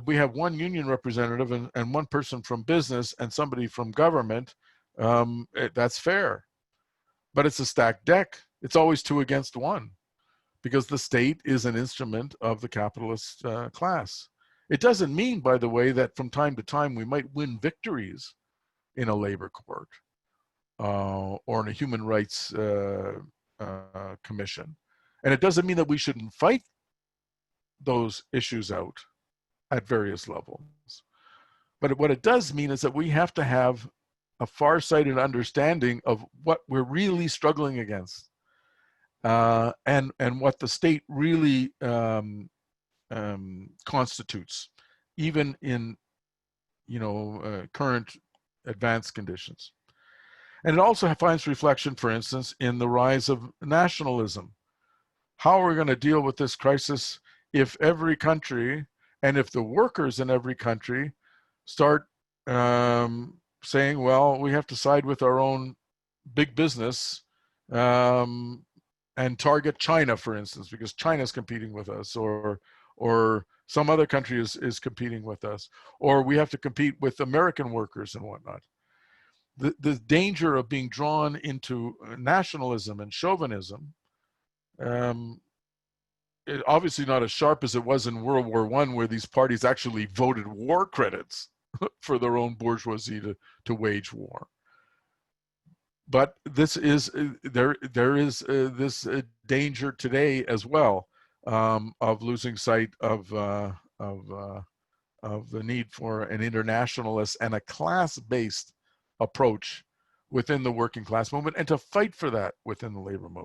we have one union representative and one person from business and somebody from government, that's fair. But it's a stacked deck. It's always 2 against 1, because the state is an instrument of the capitalist class. It doesn't mean, by the way, that from time to time we might win victories in a labor court or in a human rights commission. And it doesn't mean that we shouldn't fight those issues out at various levels. But what it does mean is that we have to have a far-sighted understanding of what we're really struggling against, and what the state really constitutes, even in, you know, current advanced conditions. And it also finds reflection, for instance, in the rise of nationalism. How are we going to deal with this crisis if every country, and if the workers in every country, start saying, well, we have to side with our own big business and target China, for instance, because China's competing with us, or some other country is competing with us, or we have to compete with American workers and whatnot. The danger of being drawn into nationalism and chauvinism, obviously not as sharp as it was in World War I, where these parties actually voted war credits for their own bourgeoisie to wage war. But this is there is this danger today as well, of losing sight of the need for an internationalist and a class-based approach within the working class movement, and to fight for that within the labor movement.